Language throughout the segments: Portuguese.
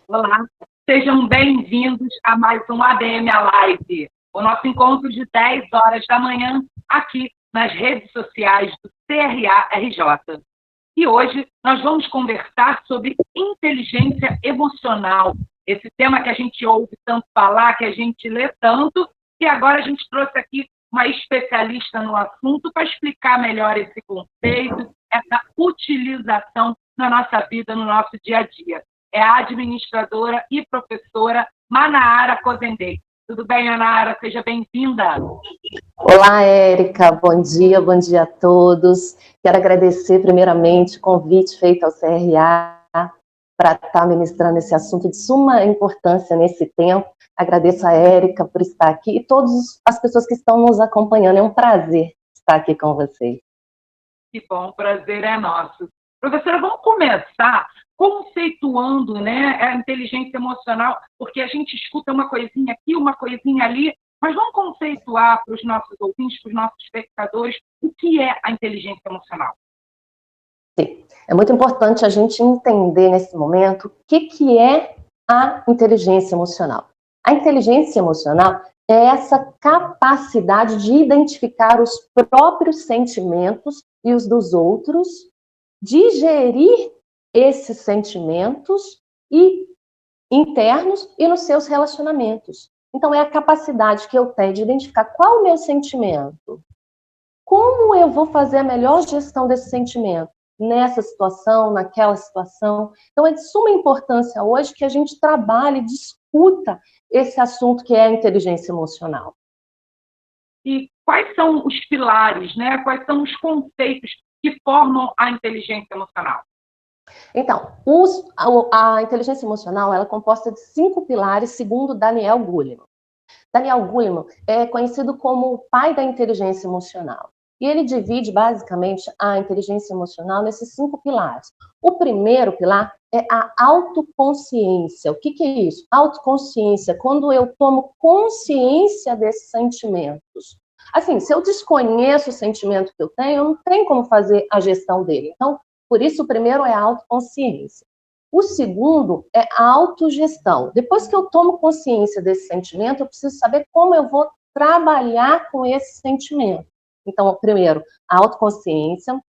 Olá, sejam bem-vindos a mais um ADM Live, o nosso encontro de 10 horas da manhã aqui nas redes sociais do CRA-RJ. E hoje nós vamos conversar sobre inteligência emocional, esse tema que a gente ouve tanto falar, que a gente lê tanto, e agora a gente trouxe aqui uma especialista no assunto para explicar melhor esse conceito, essa utilização na nossa vida, no nosso dia a dia. É a administradora e professora Manaara Cozendei. Tudo bem, Manaara? Seja bem-vinda. Olá, Érica. Bom dia a todos. Quero agradecer, primeiramente, o convite feito ao CRA para estar ministrando esse assunto de suma importância nesse tempo. Agradeço a Érica por estar aqui e todas as pessoas que estão nos acompanhando. É um prazer estar aqui com vocês. Que bom, o prazer é nosso. Professora, vamos começar conceituando, né, a inteligência emocional, porque a gente escuta uma coisinha aqui, uma coisinha ali, mas vamos conceituar para os nossos ouvintes, para os nossos espectadores, o que é a inteligência emocional. Sim, é muito importante a gente entender nesse momento o que é a inteligência emocional. A inteligência emocional é essa capacidade de identificar os próprios sentimentos e os dos outros, digerir esses sentimentos internos e nos seus relacionamentos. Então, é a capacidade que eu tenho de identificar qual é o meu sentimento, como eu vou fazer a melhor gestão desse sentimento, nessa situação, naquela situação. Então, é de suma importância hoje que a gente trabalhe e discuta esse assunto que é a inteligência emocional. E quais são os pilares, né? Quais são os conceitos que formam a inteligência emocional? Então, a inteligência emocional ela é composta de 5 pilares, segundo Daniel Goleman. Daniel Goleman é conhecido como o pai da inteligência emocional. E ele divide, basicamente, a inteligência emocional nesses 5 pilares. O primeiro pilar é a autoconsciência. O que é isso? Autoconsciência, quando eu tomo consciência desses sentimentos. Assim, se eu desconheço o sentimento que eu tenho, eu não tenho como fazer a gestão dele. Então, por isso, o primeiro é a autoconsciência. O segundo é a autogestão. Depois que eu tomo consciência desse sentimento, eu preciso saber como eu vou trabalhar com esse sentimento. Então, primeiro, a autoconsciência.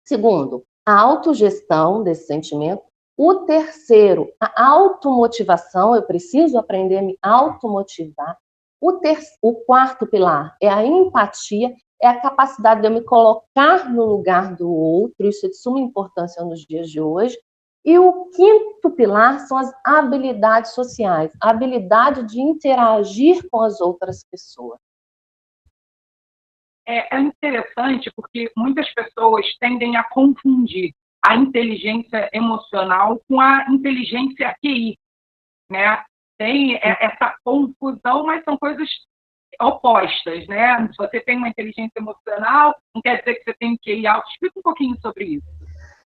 Segundo, a autogestão desse sentimento. O terceiro, a automotivação. Eu preciso aprender a me automotivar. O quarto pilar é a empatia. É a capacidade de eu me colocar no lugar do outro. Isso é de suma importância nos dias de hoje. E o quinto pilar são as habilidades sociais. A habilidade de interagir com as outras pessoas. É interessante porque muitas pessoas tendem a confundir a inteligência emocional com a inteligência QI, né? Tem essa confusão, mas são coisas opostas, né? Se você tem uma inteligência emocional, não quer dizer que você tem QI alto. Explica um pouquinho sobre isso.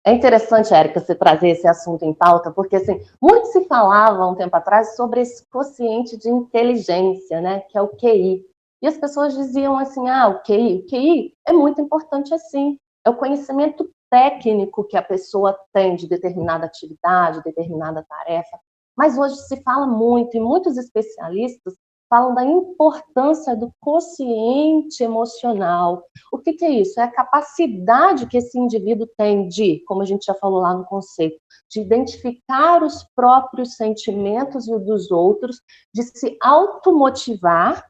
É interessante, Érica, você trazer esse assunto em pauta, porque assim, muito se falava um tempo atrás sobre esse quociente de inteligência, né, que é o QI. E as pessoas diziam assim, o QI é muito importante assim, é o conhecimento técnico que a pessoa tem de determinada atividade, determinada tarefa. Mas hoje se fala muito, e muitos especialistas falam da importância do quociente emocional. O que é isso? É a capacidade que esse indivíduo tem de, como a gente já falou lá no conceito, de identificar os próprios sentimentos e os dos outros, de se automotivar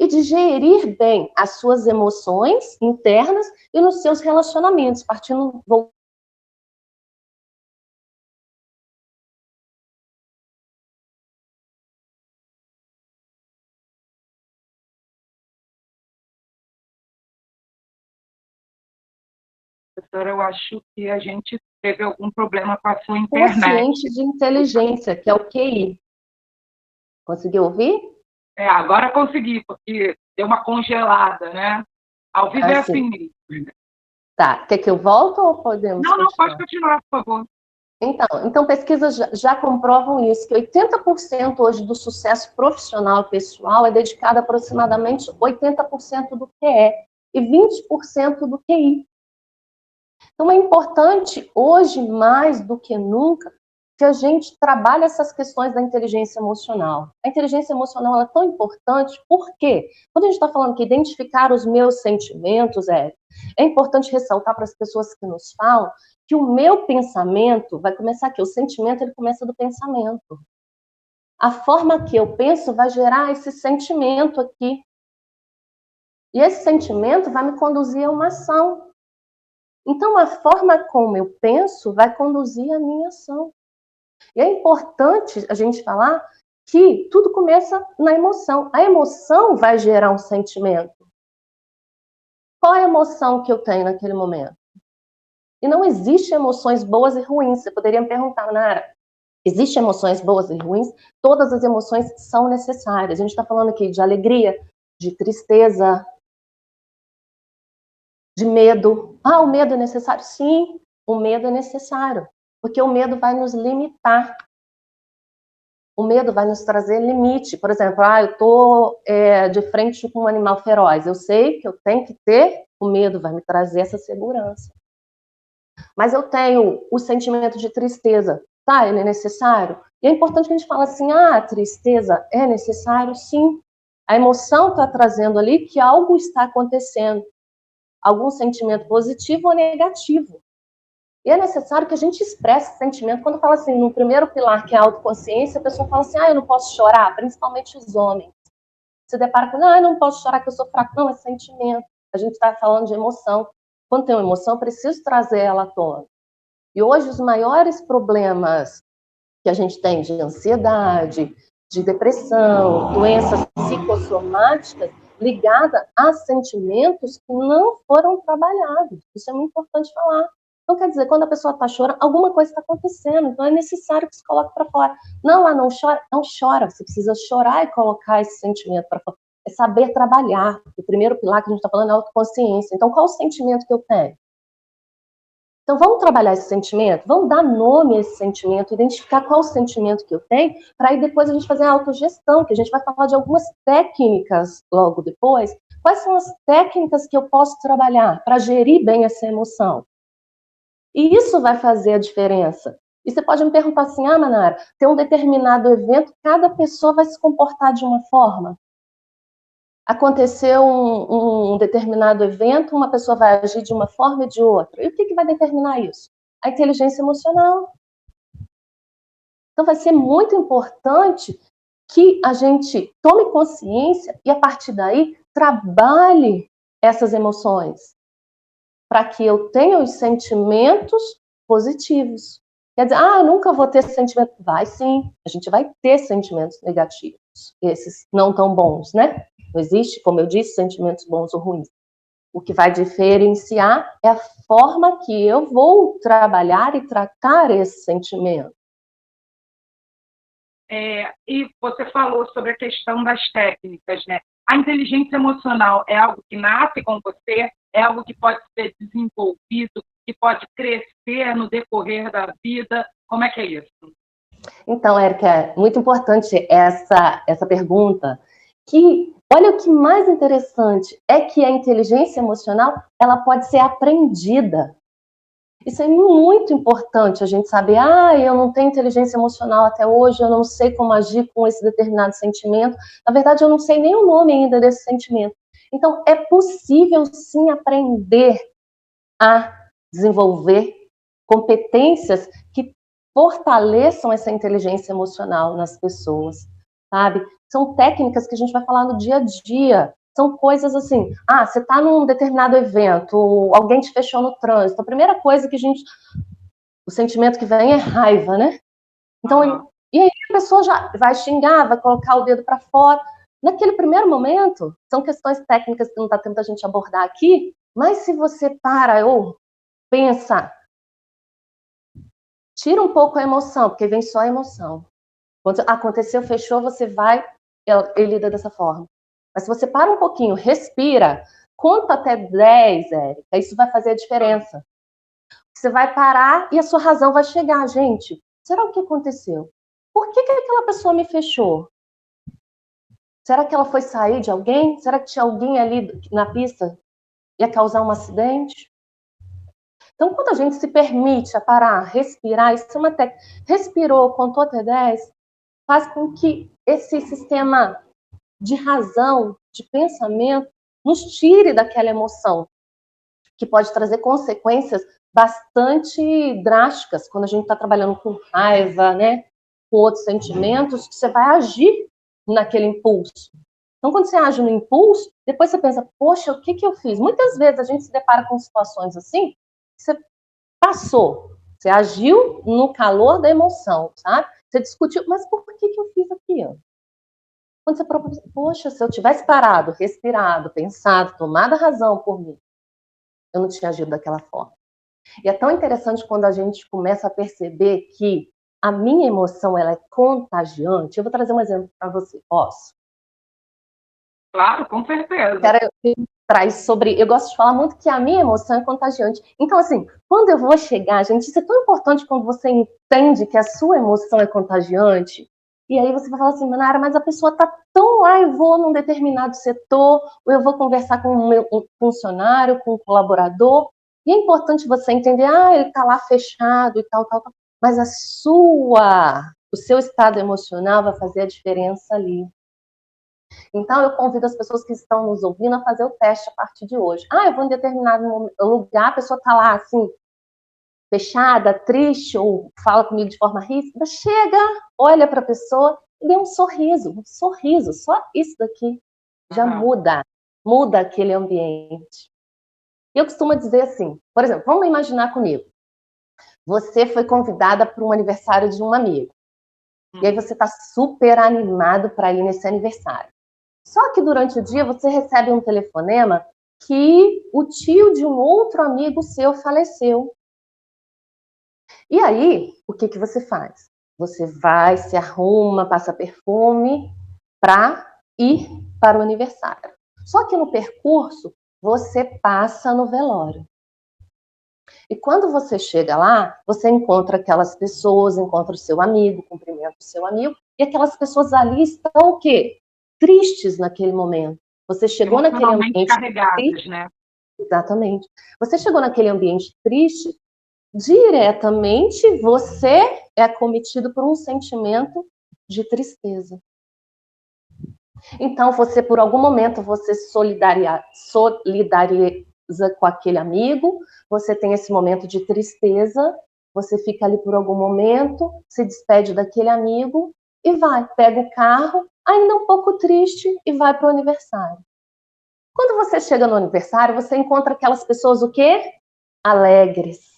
e de gerir bem as suas emoções internas e nos seus relacionamentos, partindo Professora, eu acho que a gente teve algum problema com a sua internet. Quociente de inteligência, que é o QI. Conseguiu ouvir? Agora consegui, porque deu uma congelada, né? Ao vivo é assim mesmo. Tá, quer que eu volte ou podemos continuar? Não, pode continuar, por favor. Então pesquisas já comprovam isso, que 80% hoje do sucesso profissional e pessoal é dedicado a aproximadamente 80% do QE e 20% do QI. Então é importante, hoje mais do que nunca, que a gente trabalha essas questões da inteligência emocional. A inteligência emocional ela é tão importante, porque quando a gente está falando que identificar os meus sentimentos, é importante ressaltar para as pessoas que nos falam que o meu pensamento vai começar aqui, o sentimento ele começa do pensamento. A forma que eu penso vai gerar esse sentimento aqui. E esse sentimento vai me conduzir a uma ação. Então, a forma como eu penso vai conduzir a minha ação. E é importante a gente falar que tudo começa na emoção. A emoção vai gerar um sentimento. Qual é a emoção que eu tenho naquele momento? E não existe emoções boas e ruins. Você poderia me perguntar, Nara, existem emoções boas e ruins? Todas as emoções são necessárias. A gente está falando aqui de alegria, de tristeza, de medo. Ah, o medo é necessário? Sim, o medo é necessário. Porque o medo vai nos limitar. O medo vai nos trazer limite. Por exemplo, eu estou de frente com um animal feroz. Eu sei que eu tenho que ter, o medo vai me trazer essa segurança. Mas eu tenho o sentimento de tristeza. Tá, ele é necessário? E é importante que a gente fale assim, a tristeza é necessário? Sim. A emoção está trazendo ali que algo está acontecendo. Algum sentimento positivo ou negativo. E é necessário que a gente expresse esse sentimento. Quando fala assim, no primeiro pilar, que é a autoconsciência, a pessoa fala assim, eu não posso chorar, principalmente os homens. Se depara com, eu não posso chorar que eu sou fraco. Não, é sentimento. A gente está falando de emoção. Quando tem uma emoção, eu preciso trazer ela à tona. E hoje os maiores problemas que a gente tem de ansiedade, de depressão, doenças psicossomáticas ligadas a sentimentos que não foram trabalhados. Isso é muito importante falar. Então, quer dizer, quando a pessoa está chorando, alguma coisa está acontecendo, então é necessário que se coloque para fora. Não, não chora. Não chora, você precisa chorar e colocar esse sentimento para fora. É saber trabalhar. O primeiro pilar que a gente está falando é a autoconsciência. Então, qual o sentimento que eu tenho? Então, vamos trabalhar esse sentimento? Vamos dar nome a esse sentimento, identificar qual o sentimento que eu tenho, para aí depois a gente fazer a autogestão, que a gente vai falar de algumas técnicas logo depois. Quais são as técnicas que eu posso trabalhar para gerir bem essa emoção? E isso vai fazer a diferença. E você pode me perguntar assim, Manara, tem um determinado evento, cada pessoa vai se comportar de uma forma? Aconteceu um determinado evento, uma pessoa vai agir de uma forma e de outra. E o que vai determinar isso? A inteligência emocional. Então, vai ser muito importante que a gente tome consciência e, a partir daí, trabalhe essas emoções para que eu tenha os sentimentos positivos. Quer dizer, eu nunca vou ter sentimento. Vai sim, a gente vai ter sentimentos negativos, esses não tão bons, né? Não existe, como eu disse, sentimentos bons ou ruins. O que vai diferenciar é a forma que eu vou trabalhar e tratar esse sentimento. E você falou sobre a questão das técnicas, né? A inteligência emocional é algo que nasce com você? É algo que pode ser desenvolvido, que pode crescer no decorrer da vida? Como é que é isso? Então, Érica, é muito importante essa pergunta, que, olha, o que mais interessante é que a inteligência emocional, ela pode ser aprendida. Isso é muito importante a gente saber, eu não tenho inteligência emocional até hoje, eu não sei como agir com esse determinado sentimento. Na verdade, eu não sei nem o nome ainda desse sentimento. Então, é possível sim aprender a desenvolver competências que fortaleçam essa inteligência emocional nas pessoas, sabe? São técnicas que a gente vai falar no dia a dia. São coisas assim, você está num determinado evento, alguém te fechou no trânsito, a primeira coisa que o sentimento que vem é raiva, né? Então, e aí a pessoa já vai xingar, vai colocar o dedo para fora. Naquele primeiro momento, são questões técnicas que não está tendo a gente abordar aqui, mas se você para ou pensa, tira um pouco a emoção, porque vem só a emoção. Quando aconteceu, fechou, você vai e lida dessa forma. Mas se você para um pouquinho, respira, conta até 10, Érica, isso vai fazer a diferença. Você vai parar e a sua razão vai chegar. Gente, será o que aconteceu? Por que aquela pessoa me fechou? Será que ela foi sair de alguém? Será que tinha alguém ali na pista? Ia causar um acidente? Então, quando a gente se permite a parar, respirar, isso é uma técnica. Respirou, contou até 10, faz com que esse sistema de razão, de pensamento, nos tire daquela emoção, que pode trazer consequências bastante drásticas quando a gente está trabalhando com raiva, né? Com outros sentimentos, que você vai agir naquele impulso. Então, quando você age no impulso, depois você pensa, poxa, o que eu fiz? Muitas vezes a gente se depara com situações assim, você passou, você agiu no calor da emoção, sabe? Você discutiu, mas por que eu fiz aquilo? Quando você propõe, poxa, se eu tivesse parado, respirado, pensado, tomado a razão por mim, eu não tinha agido daquela forma. E é tão interessante quando a gente começa a perceber que a minha emoção, ela é contagiante. Eu vou trazer um exemplo para você. Posso? Claro, com certeza. Quero traz sobre... Eu gosto de falar muito que a minha emoção é contagiante. Então, assim, quando eu vou chegar, gente, isso é tão importante quando você entende que a sua emoção é contagiante. E aí você vai falar assim, Manara, mas a pessoa tá tão lá, eu vou num determinado setor, ou eu vou conversar com um funcionário, com um colaborador, e é importante você entender, ele tá lá fechado e tal, mas o seu estado emocional vai fazer a diferença ali. Então, eu convido as pessoas que estão nos ouvindo a fazer o teste a partir de hoje. Eu vou em determinado lugar, a pessoa está lá, assim, fechada, triste, ou fala comigo de forma ríspida, chega, olha para a pessoa e dê um sorriso, só isso daqui já muda aquele ambiente. Eu costumo dizer assim, por exemplo, vamos imaginar comigo, você foi convidada para um aniversário de um amigo, e aí você está super animado para ir nesse aniversário. Só que durante o dia você recebe um telefonema que o tio de um outro amigo seu faleceu. E aí, o que você faz? Você vai, se arruma, passa perfume para ir para o aniversário. Só que no percurso, você passa no velório. E quando você chega lá, você encontra aquelas pessoas, encontra o seu amigo, cumprimenta o seu amigo, e aquelas pessoas ali estão o quê? Tristes naquele momento. Você chegou naquele ambiente carregadas, triste, né? Exatamente. Você chegou naquele ambiente triste, diretamente você é acometido por um sentimento de tristeza. Então, você, por algum momento, você solidariza com aquele amigo, você tem esse momento de tristeza, você fica ali por algum momento, se despede daquele amigo e vai, pega o carro, ainda um pouco triste, e vai para o aniversário. Quando você chega no aniversário, você encontra aquelas pessoas o quê? Alegres.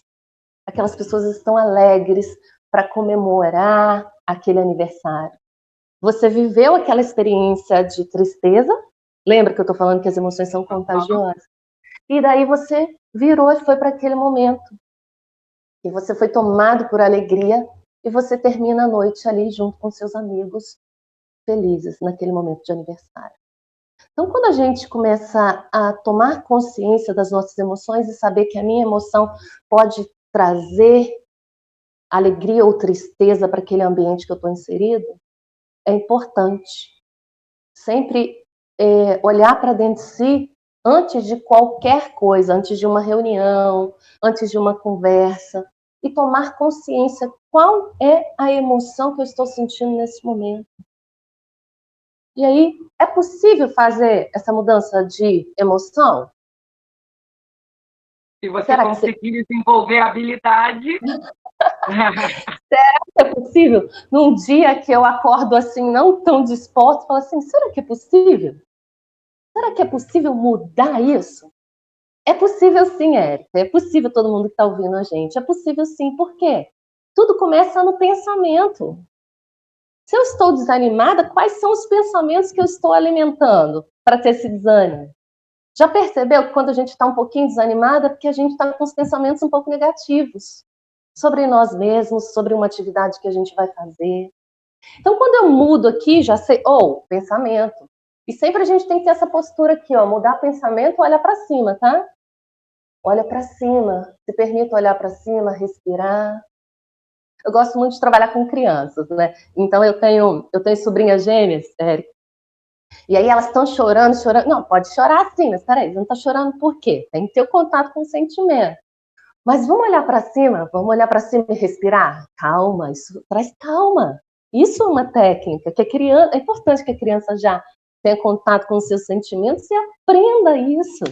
Aquelas pessoas estão alegres para comemorar aquele aniversário. Você viveu aquela experiência de tristeza, lembra que eu estou falando que as emoções são contagiosas? E daí você virou e foi para aquele momento. E você foi tomado por alegria e você termina a noite ali junto com seus amigos, felizes naquele momento de aniversário. Então, quando a gente começa a tomar consciência das nossas emoções e saber que a minha emoção pode trazer alegria ou tristeza para aquele ambiente que eu estou inserido, é importante sempre olhar para dentro de si antes de qualquer coisa, antes de uma reunião, antes de uma conversa, e tomar consciência qual é a emoção que eu estou sentindo nesse momento. E aí, é possível fazer essa mudança de emoção? Se você conseguir desenvolver a habilidade... Será que é possível? Num dia que eu acordo assim, não tão disposto, falo assim, será que é possível? Será que é possível mudar isso? É possível sim, Érica. É possível, todo mundo que está ouvindo a gente. É possível sim. Por quê? Tudo começa no pensamento. Se eu estou desanimada, quais são os pensamentos que eu estou alimentando para ter esse desânimo? Já percebeu que quando a gente está um pouquinho desanimada, é porque a gente está com os pensamentos um pouco negativos sobre nós mesmos, sobre uma atividade que a gente vai fazer. Então, quando eu mudo aqui, já sei, pensamento. E sempre a gente tem que ter essa postura aqui, mudar pensamento, olha para cima, tá? Olha para cima, se permita olhar para cima, respirar. Eu gosto muito de trabalhar com crianças, né? Então eu tenho sobrinhas gêmeas, Érica. E aí elas estão chorando. Não, pode chorar sim, mas peraí, não está chorando por quê? Tem que ter o contato com o sentimento. Mas vamos olhar para cima e respirar? Calma, isso traz calma. Isso é uma técnica que é importante que a criança já tenha contato com os seus sentimentos e aprenda isso.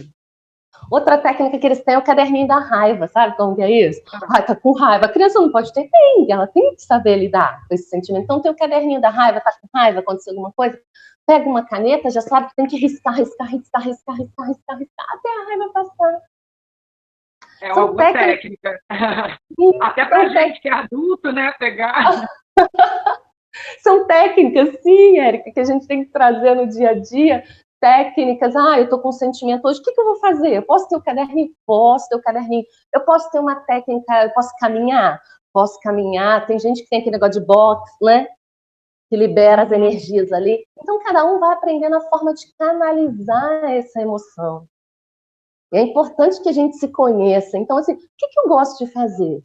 Outra técnica que eles têm é o caderninho da raiva, sabe como que é isso? Ai, tá com raiva. A criança não pode ter, ela tem que saber lidar com esse sentimento. Então tem o caderninho da raiva, tá com raiva, aconteceu alguma coisa, pega uma caneta, já sabe que tem que riscar, até a raiva passar. É uma boa técnica. Até pra gente que é adulto, né, pegar. São técnicas, sim, Érica, que a gente tem que trazer no dia a dia. Técnicas, eu tô com um sentimento hoje, o que eu vou fazer? Eu posso ter o caderninho? Posso ter o caderninho. Eu posso ter uma técnica, eu posso caminhar? Posso caminhar. Tem gente que tem aquele negócio de boxe, né? Que libera as energias ali. Então, cada um vai aprendendo a forma de canalizar essa emoção. E é importante que a gente se conheça. Então, assim, o que eu gosto de fazer?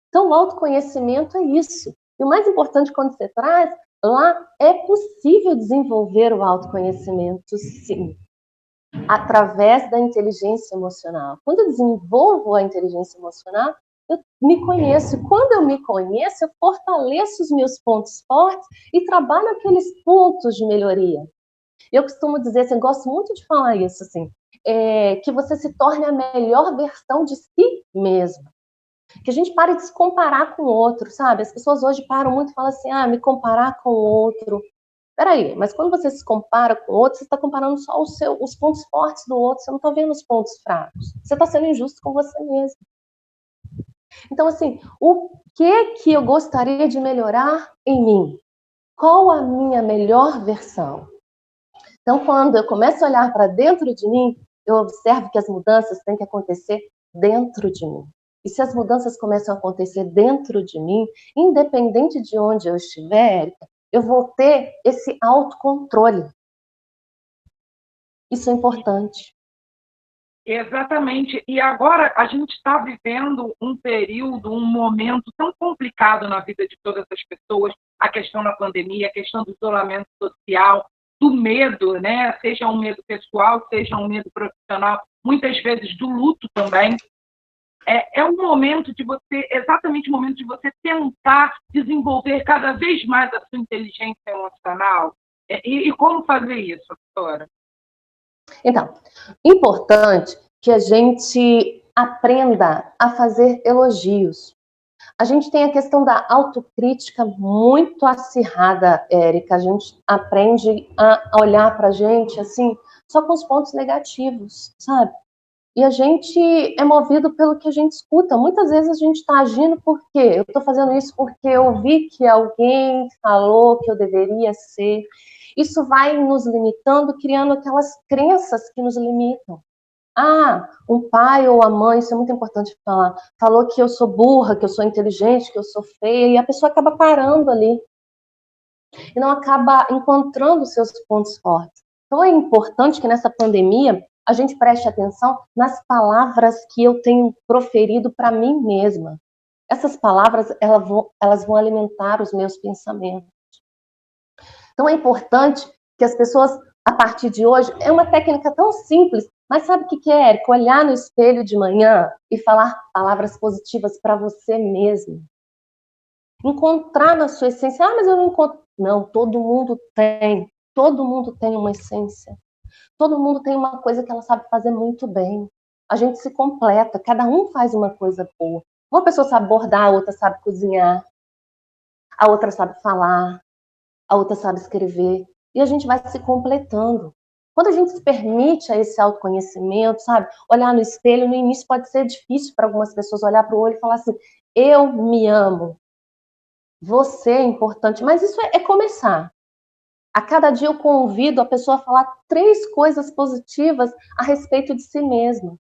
Então, o autoconhecimento é isso. E o mais importante quando você traz, lá é possível desenvolver o autoconhecimento, sim, através da inteligência emocional. Quando eu desenvolvo a inteligência emocional, eu me conheço. Quando eu me conheço, eu fortaleço os meus pontos fortes e trabalho aqueles pontos de melhoria. Eu costumo dizer assim, gosto muito de falar isso, assim, que você se torne a melhor versão de si mesmo. Que a gente pare de se comparar com o outro, sabe? As pessoas hoje param muito e falam assim, me comparar com o outro. Peraí, mas quando você se compara com o outro, você está comparando só os pontos fortes do outro, você não está vendo os pontos fracos. Você está sendo injusto com você mesmo. Então, assim, o que eu gostaria de melhorar em mim? Qual a minha melhor versão? Então, quando eu começo a olhar para dentro de mim, eu observo que as mudanças têm que acontecer dentro de mim. E se as mudanças começam a acontecer dentro de mim, independente de onde eu estiver, Érica, eu vou ter esse autocontrole. Isso é importante. Exatamente. E agora a gente está vivendo um período, um momento tão complicado na vida de todas as pessoas, a questão da pandemia, a questão do isolamento social, do medo, né? Seja um medo pessoal, seja um medo profissional, muitas vezes do luto também. É um momento de você, exatamente o momento de você tentar desenvolver cada vez mais a sua inteligência emocional. E como fazer isso, professora? Então, importante que a gente aprenda a fazer elogios. A gente tem a questão da autocrítica muito acirrada, Érica. A gente aprende a olhar para a gente assim, só com os pontos negativos, sabe? E a gente é movido pelo que a gente escuta. Muitas vezes a gente está agindo por quê? Eu estou fazendo isso porque eu ouvi que alguém falou que eu deveria ser. Isso vai nos limitando, criando aquelas crenças que nos limitam. Um pai ou a mãe, isso é muito importante falar, falou que eu sou burra, que eu sou inteligente, que eu sou feia, e a pessoa acaba parando ali. E não acaba encontrando os seus pontos fortes. Então é importante que nessa pandemia a gente preste atenção nas palavras que eu tenho proferido para mim mesma. Essas palavras, elas vão alimentar os meus pensamentos. Então é importante que as pessoas, a partir de hoje, é uma técnica tão simples, mas sabe o que é, Érica? Olhar no espelho de manhã e falar palavras positivas para você mesmo. Encontrar na sua essência, mas eu não encontro. Não, todo mundo tem. Todo mundo tem uma essência. Todo mundo tem uma coisa que ela sabe fazer muito bem. A gente se completa, cada um faz uma coisa boa. Uma pessoa sabe bordar, a outra sabe cozinhar, a outra sabe falar, a outra sabe escrever. E a gente vai se completando. Quando a gente se permite a esse autoconhecimento, sabe? Olhar no espelho, no início pode ser difícil para algumas pessoas olhar para o olho e falar assim, eu me amo. Você é importante, mas isso é começar. A cada dia eu convido a pessoa a falar 3 coisas positivas a respeito de si mesma.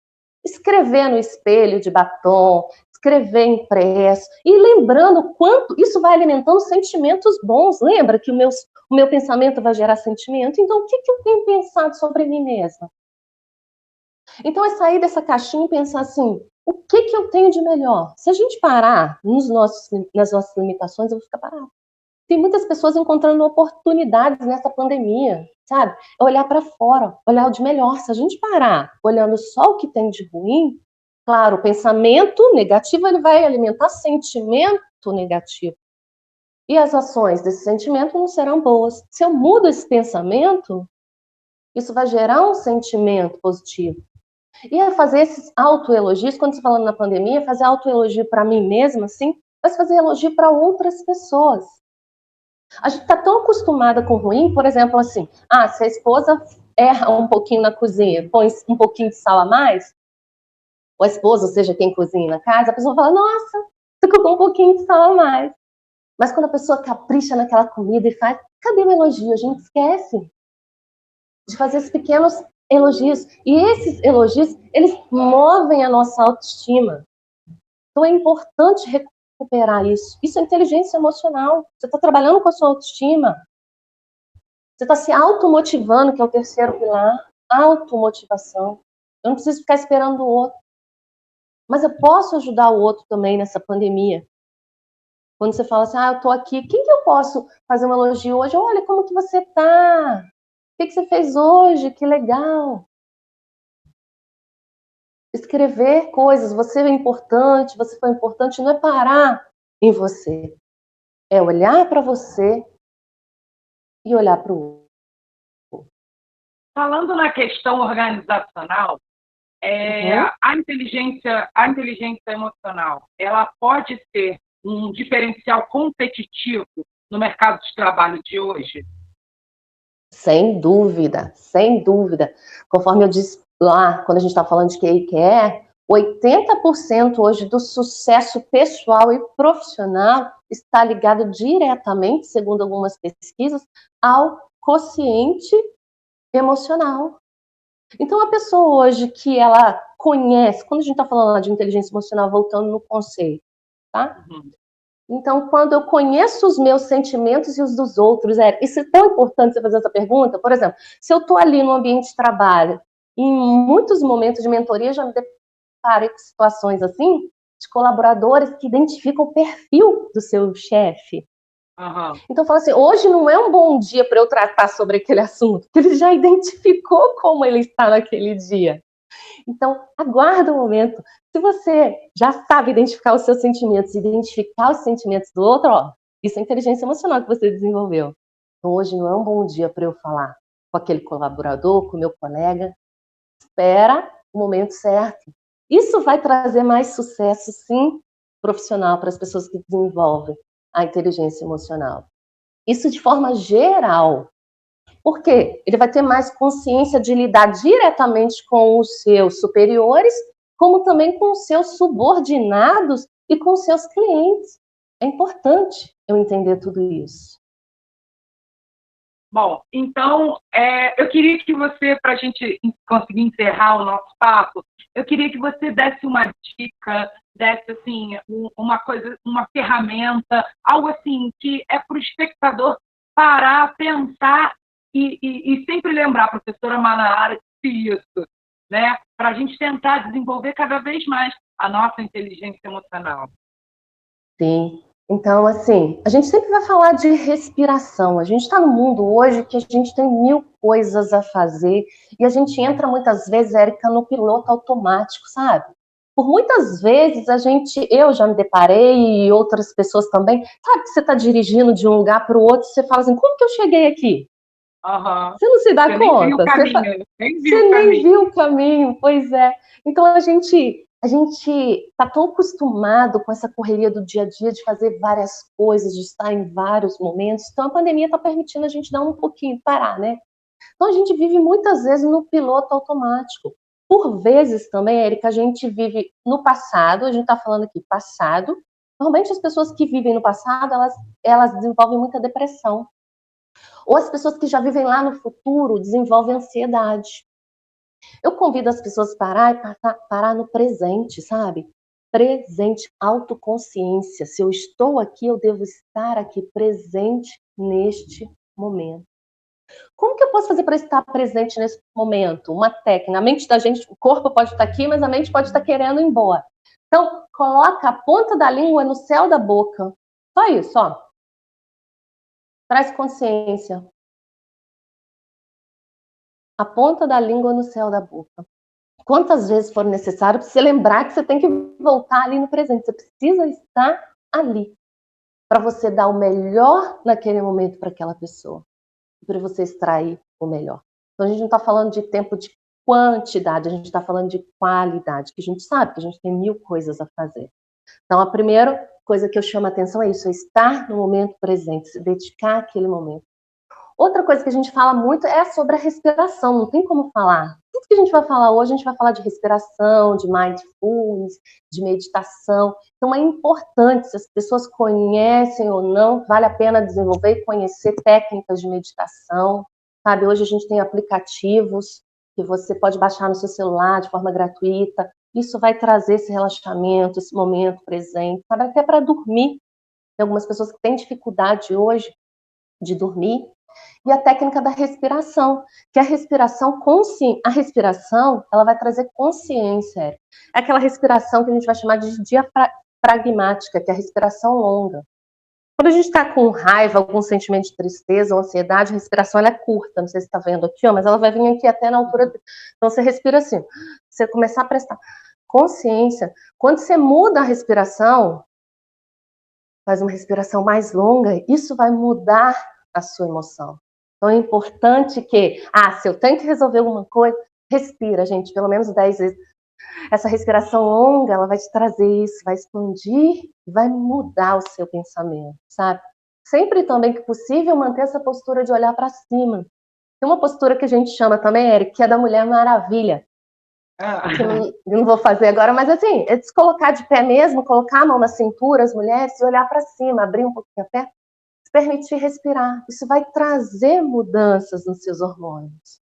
Escrever no espelho de batom, escrever impresso, e lembrando quanto isso vai alimentando sentimentos bons. Lembra que o meu pensamento vai gerar sentimento? Então, o que eu tenho pensado sobre mim mesma? Então, é sair dessa caixinha e pensar assim, o que eu tenho de melhor? Se a gente parar nas nossas limitações, eu vou ficar parada. Tem muitas pessoas encontrando oportunidades nessa pandemia, sabe? Olhar para fora, olhar o de melhor. Se a gente parar olhando só o que tem de ruim, Claro, o pensamento negativo ele vai alimentar sentimento negativo. E as ações desse sentimento não serão boas. Se eu mudo esse pensamento, isso vai gerar um sentimento positivo. E é fazer esses autoelogios, quando você falando na pandemia, fazer autoelogio para mim mesma, assim, mas fazer elogio para outras pessoas. A gente está tão acostumada com o ruim, por exemplo, assim, se a esposa erra um pouquinho na cozinha, põe um pouquinho de sal a mais, ou a esposa, ou seja, quem cozinha na casa, a pessoa fala, nossa, você colocou um pouquinho de sal a mais. Mas quando a pessoa capricha naquela comida e faz, cadê o elogio? A gente esquece de fazer esses pequenos elogios. E esses elogios, eles movem a nossa autoestima. Então é importante recuperar isso. Isso é inteligência emocional. Você está trabalhando com a sua autoestima. Você está se automotivando, que é o terceiro pilar. Automotivação. Eu não preciso ficar esperando o outro. Mas eu posso ajudar o outro também nessa pandemia. Quando você fala assim, eu tô aqui, quem que eu posso fazer um elogio hoje? Olha, como que você tá? O que você fez hoje? Que legal. Escrever coisas, você é importante, você foi importante, não é parar em você. É olhar para você e olhar para o outro. Falando na questão organizacional, a inteligência emocional, ela pode ser um diferencial competitivo no mercado de trabalho de hoje? Sem dúvida, sem dúvida. Conforme eu disse lá, quando a gente está falando de QI/QE, 80% hoje do sucesso pessoal e profissional está ligado diretamente, segundo algumas pesquisas, ao quociente emocional. Então, a pessoa hoje que ela conhece, quando a gente está falando de inteligência emocional, voltando no conceito, tá? Uhum. Então, quando eu conheço os meus sentimentos e os dos outros, isso é tão importante você fazer essa pergunta. Por exemplo, se eu estou ali no ambiente de trabalho, em muitos momentos de mentoria, já me deparei com situações assim, de colaboradores que identificam o perfil do seu chefe. Uhum. Então, fala assim, hoje não é um bom dia para eu tratar sobre aquele assunto, porque ele já identificou como ele está naquele dia. Então, aguarda o momento. Se você já sabe identificar os seus sentimentos, identificar os sentimentos do outro, isso é inteligência emocional que você desenvolveu. Então, hoje não é um bom dia para eu falar com aquele colaborador, com o meu colega. Espera o momento certo. Isso vai trazer mais sucesso, sim, profissional para as pessoas que desenvolvem a inteligência emocional. Isso de forma geral. Por quê? Ele vai ter mais consciência de lidar diretamente com os seus superiores, como também com os seus subordinados e com os seus clientes. É importante eu entender tudo isso. Bom, então, eu queria que você, para a gente conseguir encerrar o nosso papo, eu queria que você desse uma dica, desse, assim, uma coisa, uma ferramenta, algo assim, que é para o espectador parar, pensar e sempre lembrar, professora Manara, isso, né? Para a gente tentar desenvolver cada vez mais a nossa inteligência emocional. Sim. Então, assim, a gente sempre vai falar de respiração. A gente está no mundo hoje que a gente tem 1000 coisas a fazer e a gente entra muitas vezes, Érica, no piloto automático, sabe? Por muitas vezes eu já me deparei e outras pessoas também, sabe que você está dirigindo de um lugar para o outro e você fala assim, como que eu cheguei aqui? Uhum. Você não se dá Você conta? nem viu o caminho, Você nem viu o caminho, pois é. Então a gente está tão acostumado com essa correria do dia a dia de fazer várias coisas, de estar em vários momentos. Então a pandemia está permitindo a gente dar um pouquinho, parar, né? Então a gente vive muitas vezes no piloto automático. Por vezes também, Érica, a gente vive no passado, a gente está falando aqui passado. Normalmente as pessoas que vivem no passado, elas desenvolvem muita depressão. Ou as pessoas que já vivem lá no futuro desenvolvem ansiedade. Eu convido as pessoas a parar no presente, sabe? Presente, autoconsciência. Se eu estou aqui, eu devo estar aqui presente neste momento. Como que eu posso fazer para estar presente nesse momento? Uma técnica. A mente da gente, o corpo pode estar aqui, mas a mente pode estar querendo ir embora. Então, coloca a ponta da língua no céu da boca. Só isso, ó. Traz consciência. A ponta da língua no céu da boca. quantas vezes for necessário, para você lembrar que você tem que voltar ali no presente. Você precisa estar ali para você dar o melhor naquele momento para aquela pessoa, para você extrair o melhor. Então, a gente não está falando de tempo de quantidade, a gente está falando de qualidade, que a gente sabe que a gente tem 1000 coisas a fazer. Então, a primeira coisa que eu chamo a atenção é isso, é estar no momento presente, se dedicar àquele momento. Outra coisa que a gente fala muito é sobre a respiração, não tem como falar. Tudo que a gente vai falar hoje, a gente vai falar de respiração, de mindfulness, de meditação. Então é importante, se as pessoas conhecem ou não, vale a pena desenvolver e conhecer técnicas de meditação, sabe? Hoje a gente tem aplicativos que você pode baixar no seu celular de forma gratuita. Isso vai trazer esse relaxamento, esse momento presente, sabe? Até para dormir. Tem algumas pessoas que têm dificuldade hoje de dormir. E a técnica da respiração, que a respiração, ela vai trazer consciência. É aquela respiração que a gente vai chamar de diafragmática, que é a respiração longa. Quando a gente está com raiva, algum sentimento de tristeza ou ansiedade, a respiração ela é curta, não sei se está vendo aqui, mas ela vai vir aqui até na altura. Então você respira assim, você começar a prestar consciência. Quando você muda a respiração, faz uma respiração mais longa, isso vai mudar a sua emoção. Então é importante que, se eu tenho que resolver alguma coisa, respira, gente, pelo menos 10 vezes. Essa respiração longa, ela vai te trazer isso, vai expandir, vai mudar o seu pensamento, sabe? Sempre também que possível, manter essa postura de olhar para cima. Tem uma postura que a gente chama também, Eric, que é da Mulher Maravilha. Que eu não vou fazer agora, mas assim, é se colocar de pé mesmo, colocar a mão na cintura, as mulheres, e olhar para cima, abrir um pouquinho a perna, se permitir respirar. Isso vai trazer mudanças nos seus hormônios.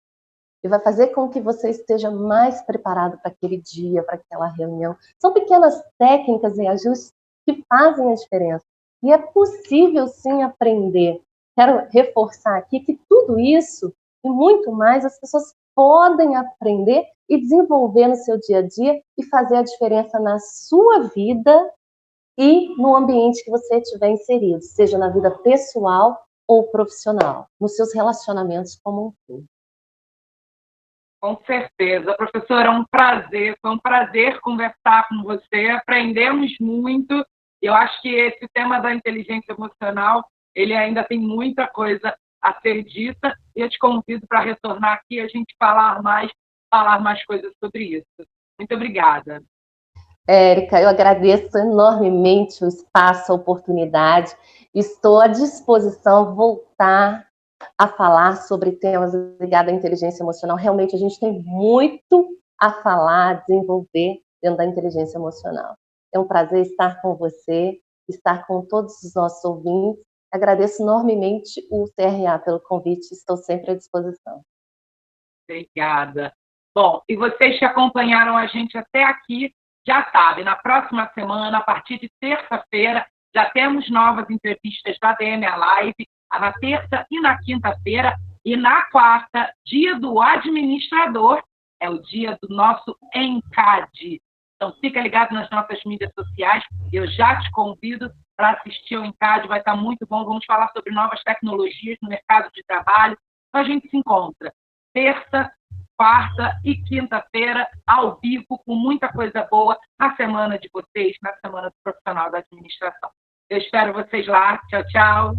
E vai fazer com que você esteja mais preparado para aquele dia, para aquela reunião. São pequenas técnicas e ajustes que fazem a diferença. E é possível, sim, aprender. Quero reforçar aqui que tudo isso e muito mais as pessoas podem aprender e desenvolver no seu dia a dia e fazer a diferença na sua vida e no ambiente que você estiver inserido, seja na vida pessoal ou profissional, nos seus relacionamentos como um todo. Com certeza. Professora, foi um prazer conversar com você, aprendemos muito. Eu acho que esse tema da inteligência emocional, ele ainda tem muita coisa a ser dita, e eu te convido para retornar aqui e a gente falar mais coisas sobre isso. Muito obrigada. Érica, eu agradeço enormemente o espaço, a oportunidade. Estou à disposição voltar a falar sobre temas ligados à inteligência emocional. Realmente, a gente tem muito a falar, a desenvolver dentro da inteligência emocional. É um prazer estar com você, estar com todos os nossos ouvintes. Agradeço enormemente o CRA pelo convite, estou sempre à disposição. Obrigada. Bom, e vocês que acompanharam a gente até aqui, já sabem, na próxima semana, a partir de terça-feira, já temos novas entrevistas da DMA Live, na terça e na quinta-feira, e na quarta, dia do administrador, é o dia do nosso ENCAD. Então, fica ligado nas nossas mídias sociais, eu já te convido para assistir ao ENCAD, vai estar muito bom, vamos falar sobre novas tecnologias no mercado de trabalho. Então, a gente se encontra terça, quarta e quinta-feira, ao vivo, com muita coisa boa, na semana de vocês, na semana do profissional da administração. Eu espero vocês lá. Tchau, tchau.